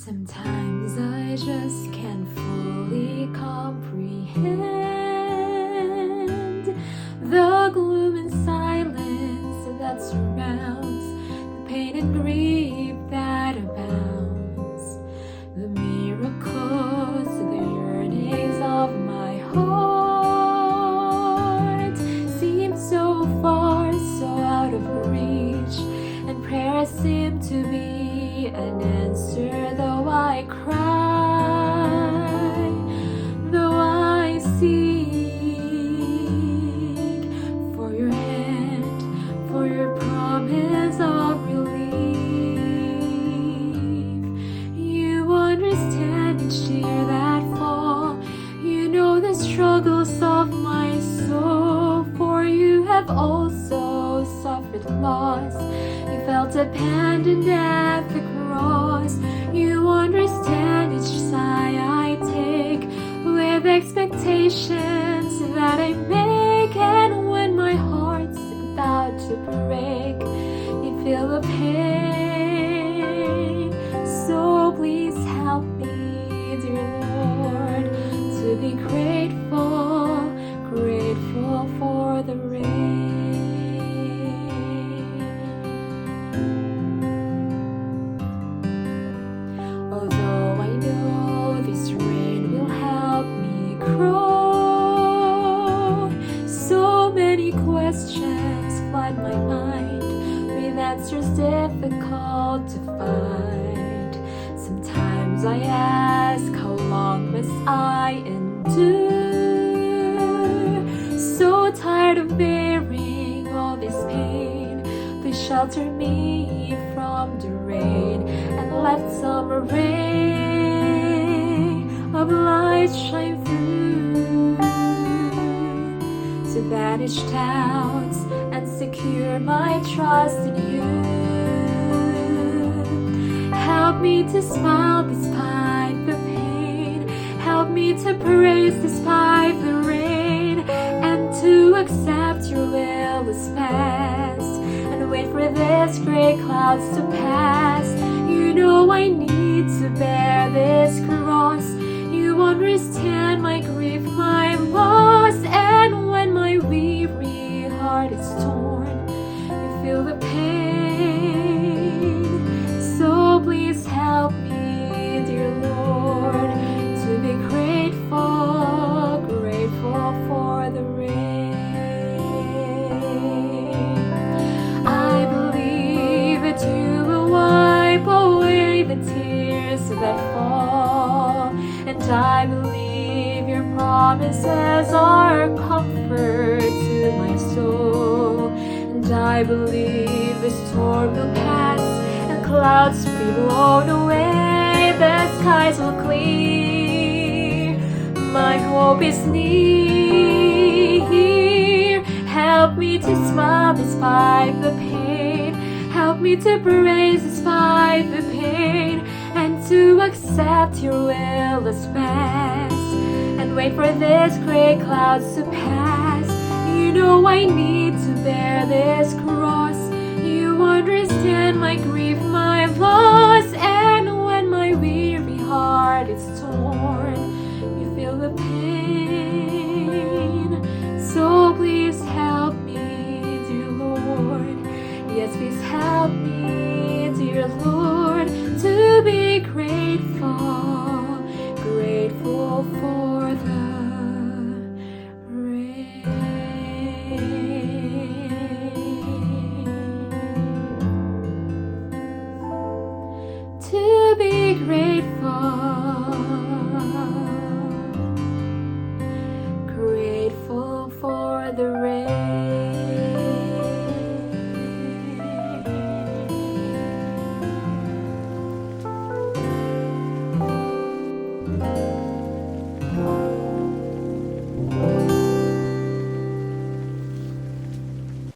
Sometimes I just can't fully comprehend the gloom and silence that surrounds the pain and grief that abounds, the miracles, the yearnings of my heart seem so far, so out of reach, and prayers seem to be an answer, though I cry, though I seek for your hand, for your promise of relief. You understand each tear that fall, you know the struggles of my soul, for you have also suffered loss. You felt abandoned at the cross. You understand each sigh I take with expectations that I make, and when my heart's about to break, you feel the pain. So please help me, dear Lord, to be grateful, grateful for the rain. Although I know this rain will help me grow, so many questions flood my mind with answers difficult to find. Sometimes I ask, how long must I endure? So tired of bearing all this pain, please shelter me from the rain, and let some ray of light shine through, to banish doubts and secure my trust in you. Help me to smile despite the pain, help me to praise despite the rain, and to accept your will as fast, and wait for this gray clouds to pass. You know I need to bear this cross. You understand my grief, my loss, and when my weary heart is torn, you feel the pain. So please help me, dear Lord, to be grateful, grateful for the rain. I believe that you will wipe away the tears that fall, and I believe your promises are comfort to my soul, and I believe the storm will pass and clouds be blown away, the skies will clear. My hope is near. Help me to smile despite the pain, help me to praise despite the pain, and to accept your will as fast, and wait for this gray clouds to pass. You know I need to bear this cross. You understand my grief, my loss, and when my weary heart is torn, you feel the pain. So please help me, dear Lord. Yes, please help me, dear Lord, to be grateful, grateful for the rain. To be grateful,